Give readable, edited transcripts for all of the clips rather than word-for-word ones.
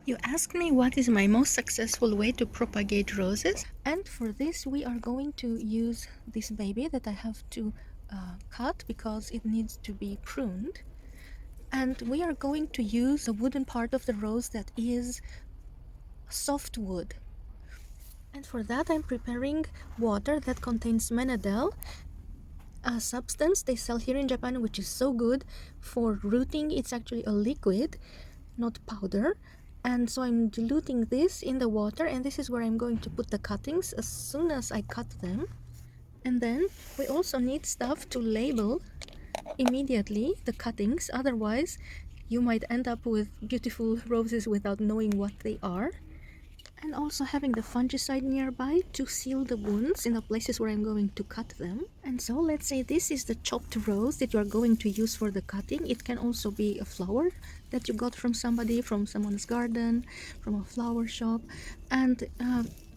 You asked me what is my most successful way to propagate roses, and for this we are going to use this baby that I have to cut because it needs to be pruned, and we are going to use a wooden part of the rose that is softwood. And for that I'm preparing water that contains menadel, a substance they sell here in Japan which is so good for rooting. It's actually a liquid, not powder. And so I'm diluting this in the water, and this is where I'm going to put the cuttings as soon as I cut them. And then we also need stuff to label immediately the cuttings, otherwise you might end up with beautiful roses without knowing what they are. And also having the fungicide nearby to seal the wounds in the places where I'm going to cut them. And so let's say this is the chopped rose that you are going to use for the cutting. It can also be a flower that you got from somebody, from someone's garden, from a flower shop. And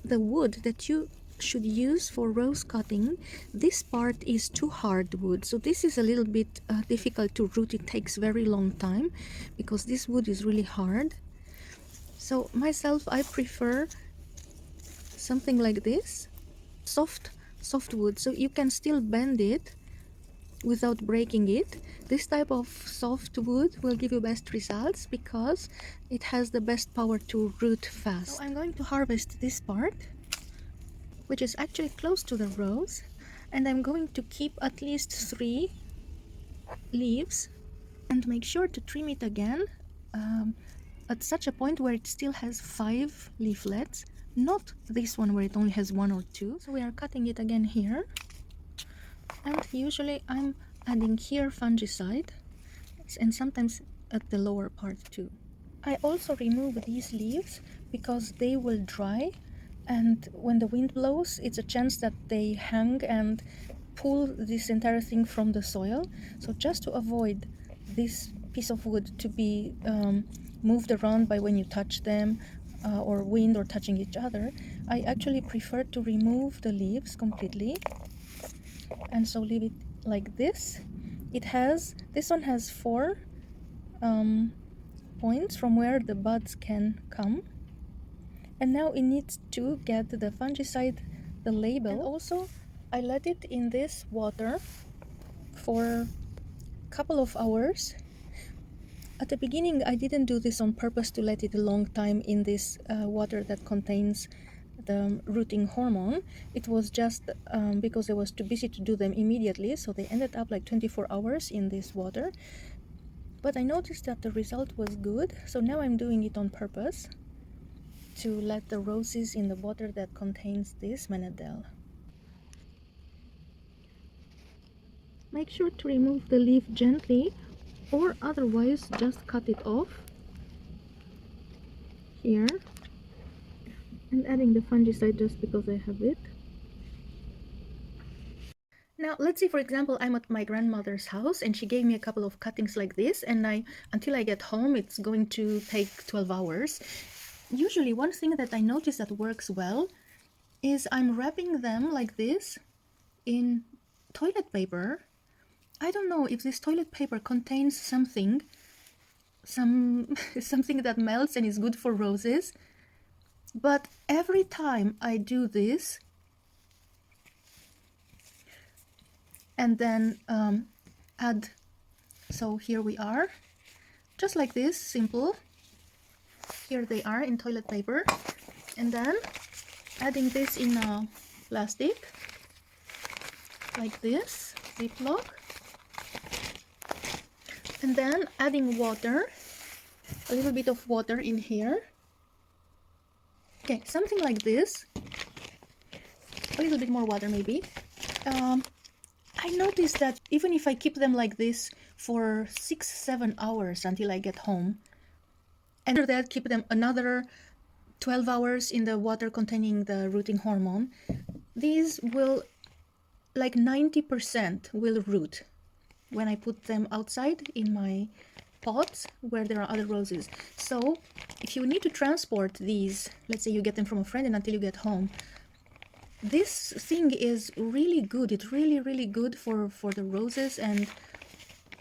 the wood that you should use for rose cutting, this part is too hard wood, so this is a little bit difficult to root. It takes very long time because this wood is really hard. So myself, I prefer something like this, soft wood, so you can still bend it without breaking it. This type of soft wood will give you best results because it has the best power to root fast. So I'm going to harvest this part, which is actually close to the rose, and I'm going to keep at least 3 leaves and make sure to trim it again at such a point where it still has 5 leaflets, not this one where it only has 1 or 2. So we are cutting it again here, and usually I'm adding here fungicide, and sometimes at the lower part too. I also remove these leaves because they will dry, and when the wind blows it's a chance that they hang and pull this entire thing from the soil. So just to avoid this piece of wood to be moved around by when you touch them or wind or touching each other, I actually prefer to remove the leaves completely, and so leave it like this. This one has 4 points from where the buds can come, and now it needs to get the fungicide, the label. And also I let it in this water for a couple of hours. At the beginning I didn't do this on purpose to let it a long time in this water that contains the rooting hormone. It was just because I was too busy to do them immediately, so they ended up like 24 hours in this water. But I noticed that the result was good, so now I'm doing it on purpose to let the roses in the water that contains this menadel. Make sure to remove the leaf gently, or otherwise just cut it off here, and adding the fungicide just because I have it. Now let's say, for example, I'm at my grandmother's house and she gave me a couple of cuttings like this, and until I get home it's going to take 12 hours. Usually one thing that I notice that works well is I'm wrapping them like this in toilet paper. I don't know if this toilet paper contains something that melts and is good for roses, but every time I do this and then add, so here we are, just like this, simple. Here they are in toilet paper, and then adding this in a plastic like this, Ziploc, and then adding water, a little bit of water in here. Okay, something like this, a little bit more water maybe. I noticed that even if I keep them like this for 6-7 hours until I get home, and after that keep them another 12 hours in the water containing the rooting hormone, these will, like 90% will root when I put them outside in my pots where there are other roses. So if you need to transport these, let's say you get them from a friend and until you get home, this thing is really good. It's really good for the roses, and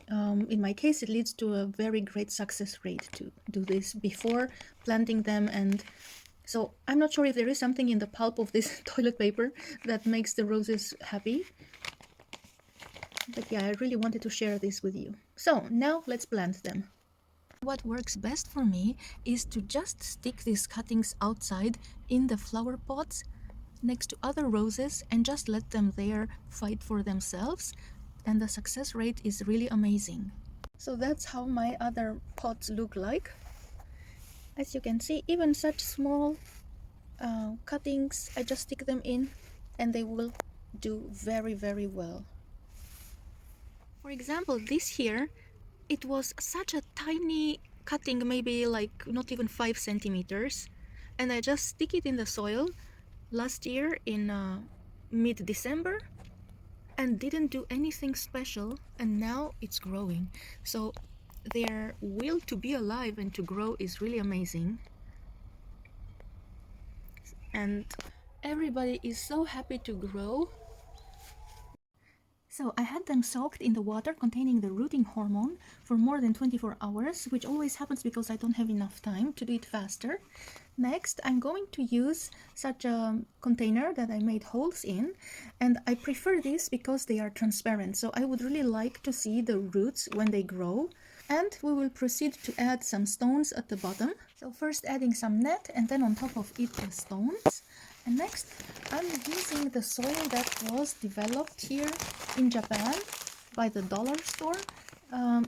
In my case, it leads to a very great success rate to do this before planting them. And so I'm not sure if there is something in the pulp of this toilet paper that makes the roses happy. But yeah, I really wanted to share this with you. So now let's plant them. What works best for me is to just stick these cuttings outside in the flower pots next to other roses and just let them there fight for themselves, and the success rate is really amazing. So that's how my other pots look like. As you can see, even such small cuttings, I just stick them in and they will do very, very well. For example, this here, it was such a tiny cutting, maybe like not even 5 centimeters, and I just stick it in the soil last year in mid-December and didn't do anything special, and now it's growing. So their will to be alive and to grow is really amazing, and everybody is so happy to grow. So I had them soaked in the water containing the rooting hormone for more than 24 hours, which always happens because I don't have enough time to do it faster. Next, I'm going to use such a container that I made holes in, and I prefer this because they are transparent, so I would really like to see the roots when they grow. And we will proceed to add some stones at the bottom. So first adding some net, and then on top of it the stones. And next, I'm using the soil that was developed here in Japan by the dollar store,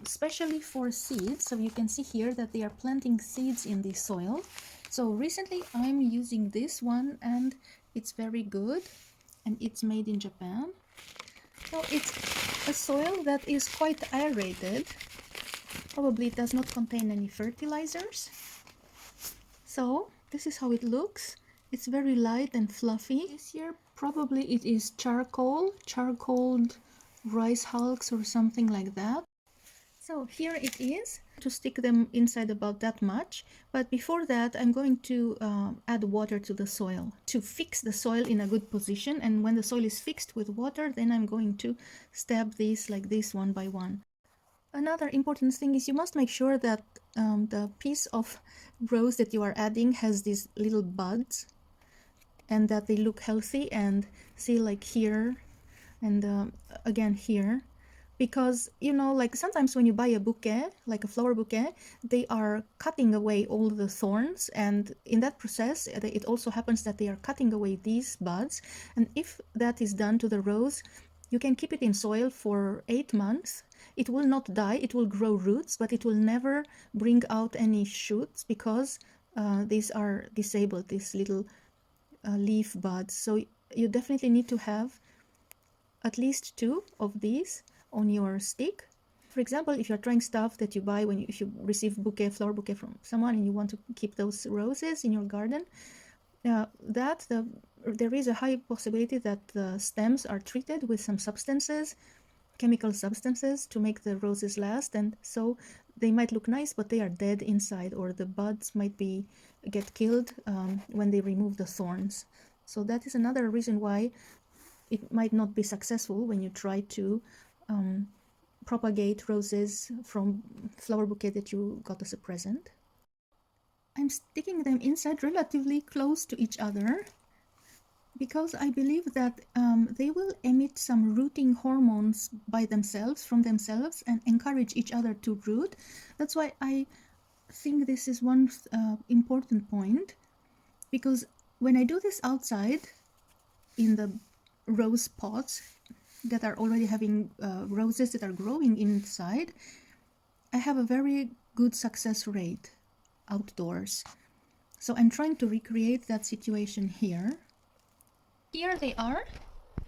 especially for seeds. So you can see here that they are planting seeds in this soil. So recently I'm using this one, and it's very good, and it's made in Japan. So it's a soil that is quite aerated. Probably it does not contain any fertilizers. So this is how it looks. It's very light and fluffy. This year probably it is charcoaled rice hulks or something like that. So here it is, to stick them inside about that much. But before that, I'm going to add water to the soil to fix the soil in a good position. And when the soil is fixed with water, then I'm going to stab these like this one by one. Another important thing is you must make sure that the piece of rose that you are adding has these little buds, and that they look healthy, and see like here and again here, because you know, like sometimes when you buy a bouquet, like a flower bouquet, they are cutting away all the thorns, and in that process it also happens that they are cutting away these buds. And if that is done to the rose, you can keep it in soil for 8 months. It will not die, it will grow roots, but it will never bring out any shoots because these are disabled, these little leaf buds. So you definitely need to have at least 2 of these on your stick. For example, if you're trying stuff that you buy if you receive flower bouquet from someone and you want to keep those roses in your garden, there is a high possibility that the stems are treated with some substances, chemical substances, to make the roses last, and so they might look nice, but they are dead inside, or the buds might get killed when they remove the thorns. So that is another reason why it might not be successful when you try to propagate roses from flower bouquet that you got as a present. I'm sticking them inside relatively close to each other because I believe that they will emit some rooting hormones from themselves, and encourage each other to root. That's why I think this is one important point, because when I do this outside in the rose pots that are already having roses that are growing inside, I have a very good success rate outdoors. So I'm trying to recreate that situation here. Here they are,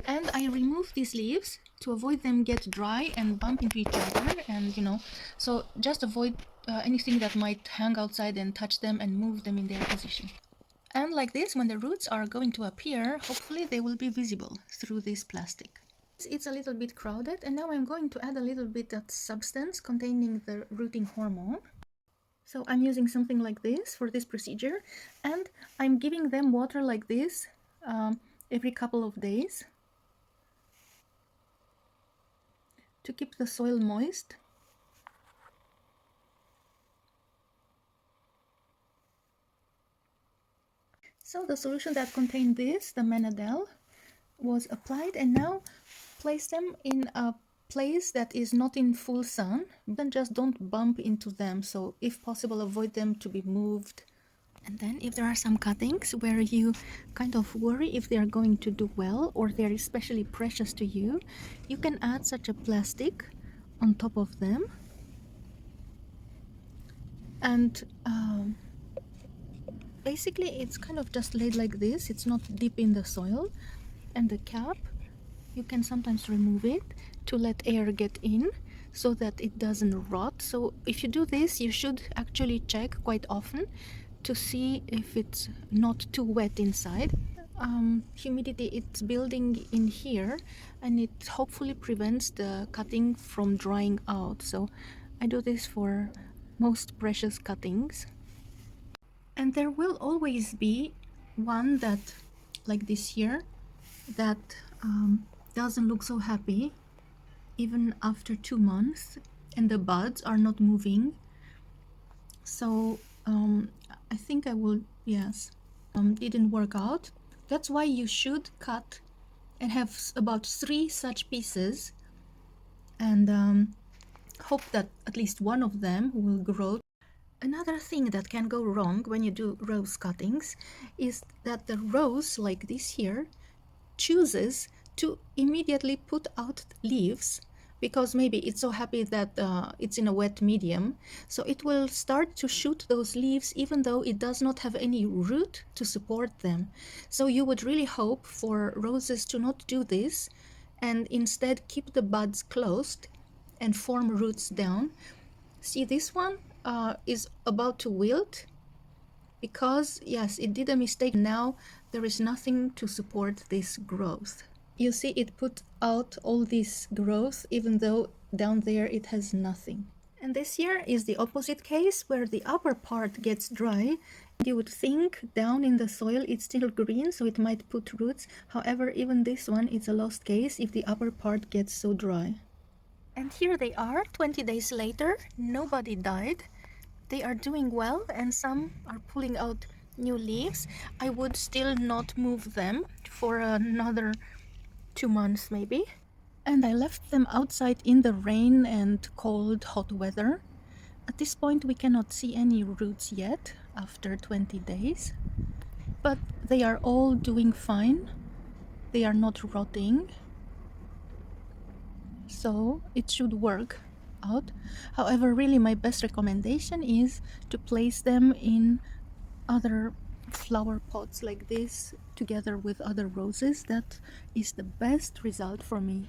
and I remove these leaves to avoid them get dry and bump into each other, and so just avoid anything that might hang outside and touch them and move them in their position. And like this, when the roots are going to appear, hopefully they will be visible through this plastic. It's a little bit crowded, and now I'm going to add a little bit of substance containing the rooting hormone. So I'm using something like this for this procedure, and I'm giving them water like this every couple of days to keep the soil moist. So the solution that contained this, the Menadel, was applied, and now place them in a place that is not in full sun. Then just don't bump into them, so if possible avoid them to be moved. And then if there are some cuttings where you kind of worry if they are going to do well or they're especially precious to you, you can add such a plastic on top of them. And basically it's kind of just laid like this, it's not deep in the soil. And the cap, you can sometimes remove it to let air get in so that it doesn't rot. So if you do this, you should actually check quite often to see if it's not too wet inside. Humidity, it's building in here, and it hopefully prevents the cutting from drying out. So I do this for most precious cuttings. And there will always be one that, like this here, that doesn't look so happy even after 2 months, and the buds are not moving. So I think I will, yes, didn't work out. That's why you should cut and have about 3 such pieces, and hope that at least one of them will grow. Another thing that can go wrong when you do rose cuttings is that the rose, like this here, chooses to immediately put out leaves because maybe it's so happy that it's in a wet medium. So it will start to shoot those leaves even though it does not have any root to support them. So you would really hope for roses to not do this and instead keep the buds closed and form roots down. See, this one is about to wilt because, yes, it did a mistake. Now there is nothing to support this growth. You see, it put out all this growth even though down there it has nothing. And this here is the opposite case where the upper part gets dry. You would think down in the soil it's still green, so it might put roots. However, even this one is a lost case if the upper part gets so dry. And here they are 20 days later. Nobody died. They are doing well, and some are pulling out new leaves. I would still not move them for another 2 months maybe. And I left them outside in the rain and cold, hot weather. At this point we cannot see any roots yet after 20 days. But they are all doing fine. They are not rotting. So it should work out. However, really my best recommendation is to place them in other flower pots like this together with other roses. That is the best result for me.